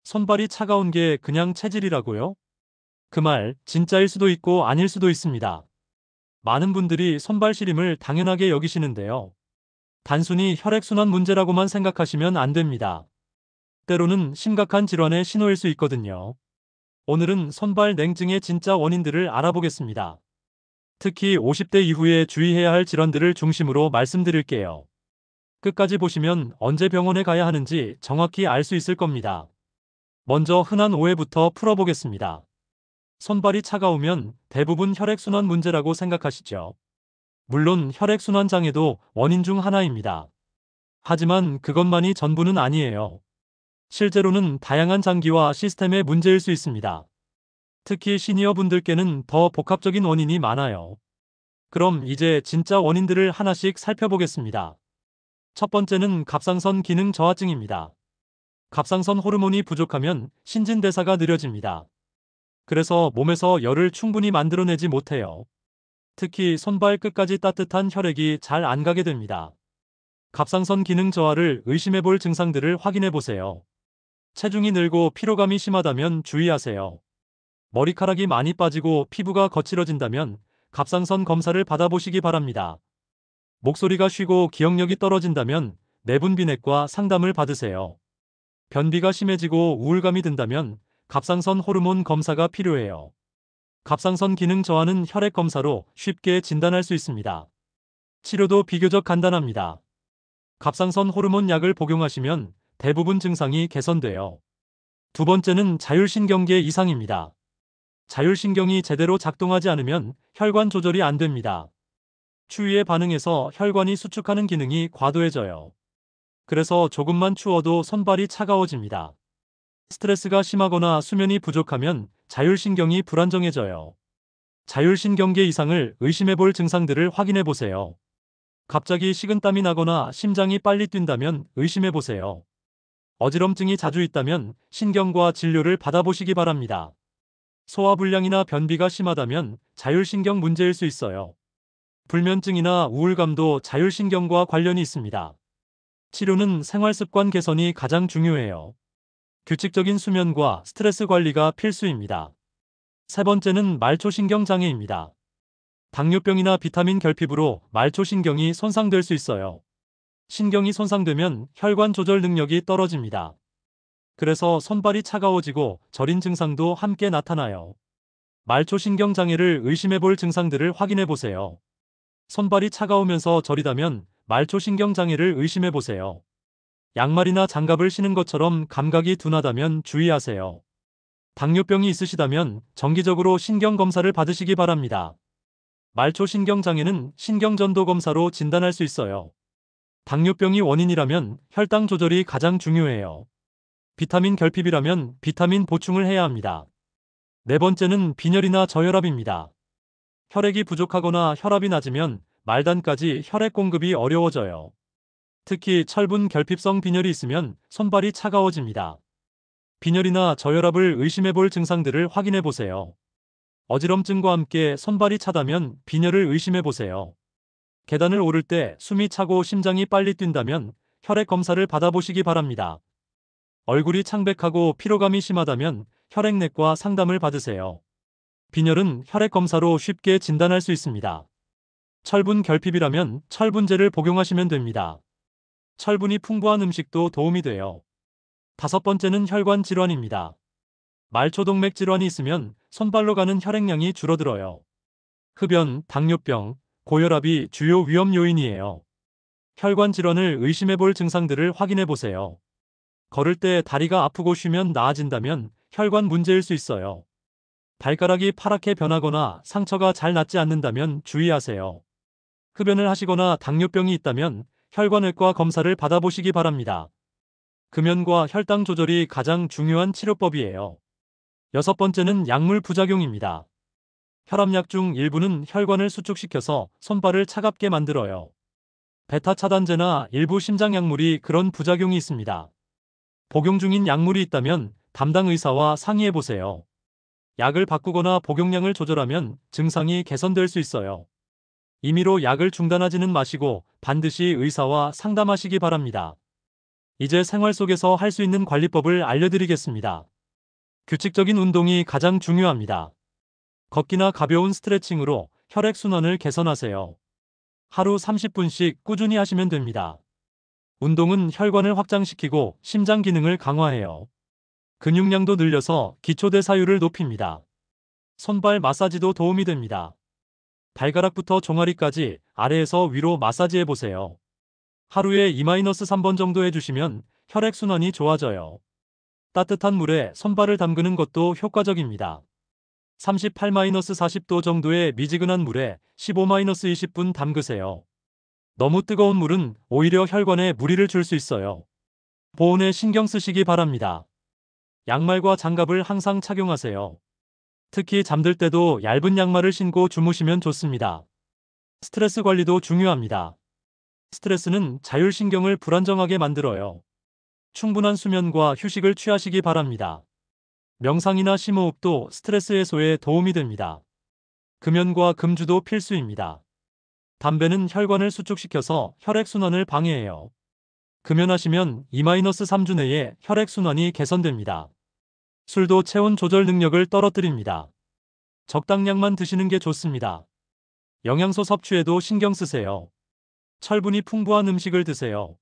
손발이 차가운 게 그냥 체질이라고요? 그 말 진짜일 수도 있고 아닐 수도 있습니다. 많은 분들이 손발 시림을 당연하게 여기시는데요. 단순히 혈액순환 문제라고만 생각하시면 안 됩니다. 때로는 심각한 질환의 신호일 수 있거든요. 오늘은 손발 냉증의 진짜 원인들을 알아보겠습니다. 특히 50대 이후에 주의해야 할 질환들을 중심으로 말씀드릴게요. 끝까지 보시면 언제 병원에 가야 하는지 정확히 알 수 있을 겁니다. 먼저 흔한 오해부터 풀어보겠습니다. 손발이 차가우면 대부분 혈액순환 문제라고 생각하시죠. 물론 혈액순환 장애도 원인 중 하나입니다. 하지만 그것만이 전부는 아니에요. 실제로는 다양한 장기와 시스템의 문제일 수 있습니다. 특히 시니어 분들께는 더 복합적인 원인이 많아요. 그럼 이제 진짜 원인들을 하나씩 살펴보겠습니다. 첫 번째는 갑상선 기능 저하증입니다. 갑상선 호르몬이 부족하면 신진대사가 느려집니다. 그래서 몸에서 열을 충분히 만들어내지 못해요. 특히 손발 끝까지 따뜻한 혈액이 잘 안 가게 됩니다. 갑상선 기능 저하를 의심해 볼 증상들을 확인해 보세요. 체중이 늘고 피로감이 심하다면 주의하세요. 머리카락이 많이 빠지고 피부가 거칠어진다면 갑상선 검사를 받아보시기 바랍니다. 목소리가 쉬고 기억력이 떨어진다면 내분비내과 상담을 받으세요. 변비가 심해지고 우울감이 든다면 갑상선 호르몬 검사가 필요해요. 갑상선 기능 저하는 혈액 검사로 쉽게 진단할 수 있습니다. 치료도 비교적 간단합니다. 갑상선 호르몬 약을 복용하시면 대부분 증상이 개선돼요. 두 번째는 자율신경계 이상입니다. 자율신경이 제대로 작동하지 않으면 혈관 조절이 안 됩니다. 추위에 반응해서 혈관이 수축하는 기능이 과도해져요. 그래서 조금만 추워도 손발이 차가워집니다. 스트레스가 심하거나 수면이 부족하면 자율신경이 불안정해져요. 자율신경계 이상을 의심해 볼 증상들을 확인해 보세요. 갑자기 식은땀이 나거나 심장이 빨리 뛴다면 의심해 보세요. 어지럼증이 자주 있다면 신경과 진료를 받아보시기 바랍니다. 소화불량이나 변비가 심하다면 자율신경 문제일 수 있어요. 불면증이나 우울감도 자율신경과 관련이 있습니다. 치료는 생활습관 개선이 가장 중요해요. 규칙적인 수면과 스트레스 관리가 필수입니다. 세 번째는 말초신경 장애입니다. 당뇨병이나 비타민 결핍으로 말초신경이 손상될 수 있어요. 신경이 손상되면 혈관 조절 능력이 떨어집니다. 그래서 손발이 차가워지고 저린 증상도 함께 나타나요. 말초신경 장애를 의심해 볼 증상들을 확인해 보세요. 손발이 차가우면서 저리다면 말초신경 장애를 의심해 보세요. 양말이나 장갑을 신은 것처럼 감각이 둔하다면 주의하세요. 당뇨병이 있으시다면 정기적으로 신경검사를 받으시기 바랍니다. 말초신경 장애는 신경전도 검사로 진단할 수 있어요. 당뇨병이 원인이라면 혈당 조절이 가장 중요해요. 비타민 결핍이라면 비타민 보충을 해야 합니다. 네 번째는 빈혈이나 저혈압입니다. 혈액이 부족하거나 혈압이 낮으면 말단까지 혈액 공급이 어려워져요. 특히 철분 결핍성 빈혈이 있으면 손발이 차가워집니다. 빈혈이나 저혈압을 의심해 볼 증상들을 확인해 보세요. 어지럼증과 함께 손발이 차다면 빈혈을 의심해 보세요. 계단을 오를 때 숨이 차고 심장이 빨리 뛴다면 혈액 검사를 받아보시기 바랍니다. 얼굴이 창백하고 피로감이 심하다면 혈액내과 상담을 받으세요. 빈혈은 혈액 검사로 쉽게 진단할 수 있습니다. 철분 결핍이라면 철분제를 복용하시면 됩니다. 철분이 풍부한 음식도 도움이 돼요. 다섯 번째는 혈관 질환입니다. 말초동맥 질환이 있으면 손발로 가는 혈액량이 줄어들어요. 흡연, 당뇨병, 고혈압이 주요 위험 요인이에요. 혈관 질환을 의심해 볼 증상들을 확인해 보세요. 걸을 때 다리가 아프고 쉬면 나아진다면 혈관 문제일 수 있어요. 발가락이 파랗게 변하거나 상처가 잘 낫지 않는다면 주의하세요. 흡연을 하시거나 당뇨병이 있다면 혈관외과 검사를 받아보시기 바랍니다. 금연과 혈당 조절이 가장 중요한 치료법이에요. 여섯 번째는 약물 부작용입니다. 혈압약 중 일부는 혈관을 수축시켜서 손발을 차갑게 만들어요. 베타 차단제나 일부 심장 약물이 그런 부작용이 있습니다. 복용 중인 약물이 있다면 담당 의사와 상의해 보세요. 약을 바꾸거나 복용량을 조절하면 증상이 개선될 수 있어요. 임의로 약을 중단하지는 마시고 반드시 의사와 상담하시기 바랍니다. 이제 생활 속에서 할 수 있는 관리법을 알려드리겠습니다. 규칙적인 운동이 가장 중요합니다. 걷기나 가벼운 스트레칭으로 혈액순환을 개선하세요. 하루 30분씩 꾸준히 하시면 됩니다. 운동은 혈관을 확장시키고 심장 기능을 강화해요. 근육량도 늘려서 기초대사율을 높입니다. 손발 마사지도 도움이 됩니다. 발가락부터 종아리까지 아래에서 위로 마사지해 보세요. 하루에 2-3번 정도 해주시면 혈액순환이 좋아져요. 따뜻한 물에 손발을 담그는 것도 효과적입니다. 38-40도 정도의 미지근한 물에 15-20분 담그세요. 너무 뜨거운 물은 오히려 혈관에 무리를 줄 수 있어요. 보온에 신경 쓰시기 바랍니다. 양말과 장갑을 항상 착용하세요. 특히 잠들 때도 얇은 양말을 신고 주무시면 좋습니다. 스트레스 관리도 중요합니다. 스트레스는 자율신경을 불안정하게 만들어요. 충분한 수면과 휴식을 취하시기 바랍니다. 명상이나 심호흡도 스트레스 해소에 도움이 됩니다. 금연과 금주도 필수입니다. 담배는 혈관을 수축시켜서 혈액순환을 방해해요. 금연하시면 2-3주 내에 혈액순환이 개선됩니다. 술도 체온 조절 능력을 떨어뜨립니다. 적당량만 드시는 게 좋습니다. 영양소 섭취에도 신경 쓰세요. 철분이 풍부한 음식을 드세요.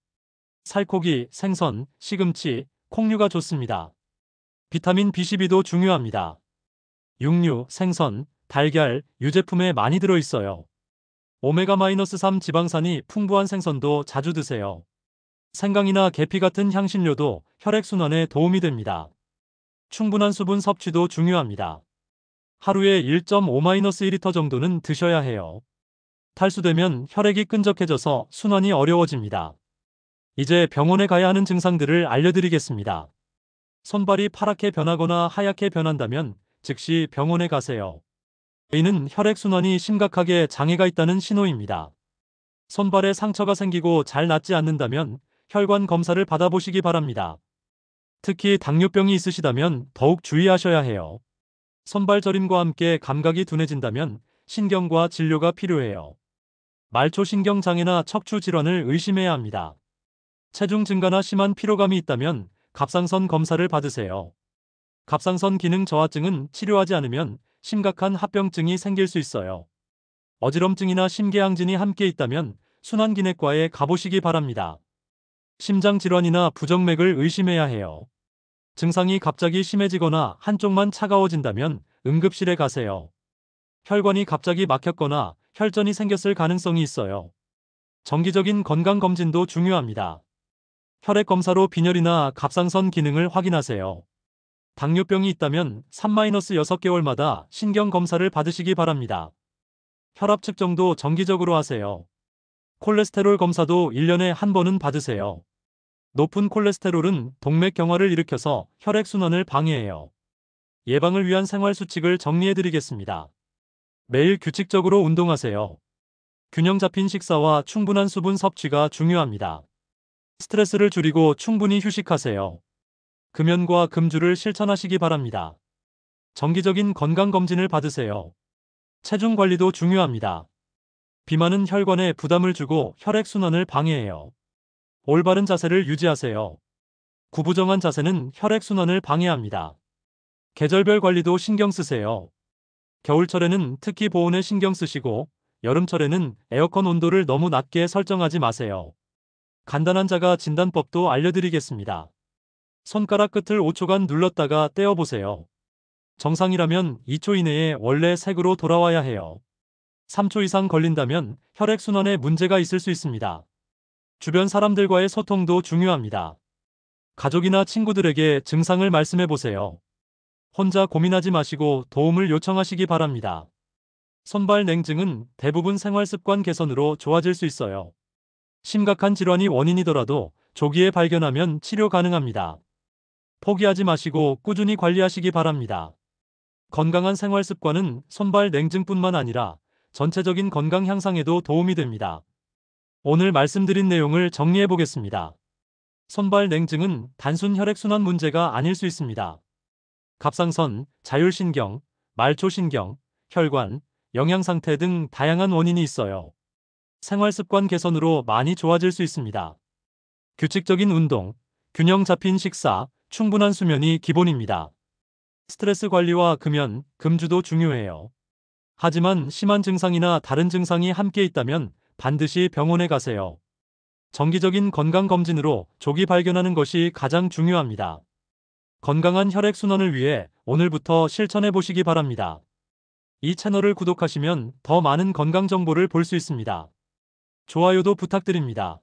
살코기, 생선, 시금치, 콩류가 좋습니다. 비타민 B12도 중요합니다. 육류, 생선, 달걀, 유제품에 많이 들어있어요. 오메가-3 지방산이 풍부한 생선도 자주 드세요. 생강이나 계피 같은 향신료도 혈액순환에 도움이 됩니다. 충분한 수분 섭취도 중요합니다. 하루에 1.5-1리터 정도는 드셔야 해요. 탈수되면 혈액이 끈적해져서 순환이 어려워집니다. 이제 병원에 가야 하는 증상들을 알려드리겠습니다. 손발이 파랗게 변하거나 하얗게 변한다면 즉시 병원에 가세요. 이는 혈액순환이 심각하게 장애가 있다는 신호입니다. 손발에 상처가 생기고 잘 낫지 않는다면 혈관 검사를 받아보시기 바랍니다. 특히 당뇨병이 있으시다면 더욱 주의하셔야 해요. 손발 저림과 함께 감각이 둔해진다면 신경과 진료가 필요해요. 말초신경 장애나 척추 질환을 의심해야 합니다. 체중 증가나 심한 피로감이 있다면 갑상선 검사를 받으세요. 갑상선 기능 저하증은 치료하지 않으면 심각한 합병증이 생길 수 있어요. 어지럼증이나 심계항진이 함께 있다면 순환기내과에 가보시기 바랍니다. 심장 질환이나 부정맥을 의심해야 해요. 증상이 갑자기 심해지거나 한쪽만 차가워진다면 응급실에 가세요. 혈관이 갑자기 막혔거나 혈전이 생겼을 가능성이 있어요. 정기적인 건강검진도 중요합니다. 혈액검사로 빈혈이나 갑상선 기능을 확인하세요. 당뇨병이 있다면 3-6개월마다 신경검사를 받으시기 바랍니다. 혈압 측정도 정기적으로 하세요. 콜레스테롤 검사도 1년에 한 번은 받으세요. 높은 콜레스테롤은 동맥 경화를 일으켜서 혈액순환을 방해해요. 예방을 위한 생활수칙을 정리해드리겠습니다. 매일 규칙적으로 운동하세요. 균형 잡힌 식사와 충분한 수분 섭취가 중요합니다. 스트레스를 줄이고 충분히 휴식하세요. 금연과 금주를 실천하시기 바랍니다. 정기적인 건강검진을 받으세요. 체중 관리도 중요합니다. 비만은 혈관에 부담을 주고 혈액순환을 방해해요. 올바른 자세를 유지하세요. 구부정한 자세는 혈액순환을 방해합니다. 계절별 관리도 신경 쓰세요. 겨울철에는 특히 보온에 신경 쓰시고 여름철에는 에어컨 온도를 너무 낮게 설정하지 마세요. 간단한 자가 진단법도 알려드리겠습니다. 손가락 끝을 5초간 눌렀다가 떼어보세요. 정상이라면 2초 이내에 원래 색으로 돌아와야 해요. 3초 이상 걸린다면 혈액순환에 문제가 있을 수 있습니다. 주변 사람들과의 소통도 중요합니다. 가족이나 친구들에게 증상을 말씀해보세요. 혼자 고민하지 마시고 도움을 요청하시기 바랍니다. 손발 냉증은 대부분 생활습관 개선으로 좋아질 수 있어요. 심각한 질환이 원인이더라도 조기에 발견하면 치료 가능합니다. 포기하지 마시고 꾸준히 관리하시기 바랍니다. 건강한 생활습관은 손발 냉증뿐만 아니라 전체적인 건강 향상에도 도움이 됩니다. 오늘 말씀드린 내용을 정리해 보겠습니다. 손발 냉증은 단순 혈액순환 문제가 아닐 수 있습니다. 갑상선, 자율신경, 말초신경, 혈관, 영양상태 등 다양한 원인이 있어요. 생활습관 개선으로 많이 좋아질 수 있습니다. 규칙적인 운동, 균형 잡힌 식사, 충분한 수면이 기본입니다. 스트레스 관리와 금연, 금주도 중요해요. 하지만 심한 증상이나 다른 증상이 함께 있다면 반드시 병원에 가세요. 정기적인 건강검진으로 조기 발견하는 것이 가장 중요합니다. 건강한 혈액순환을 위해 오늘부터 실천해 보시기 바랍니다. 이 채널을 구독하시면 더 많은 건강 정보를 볼 수 있습니다. 좋아요도 부탁드립니다.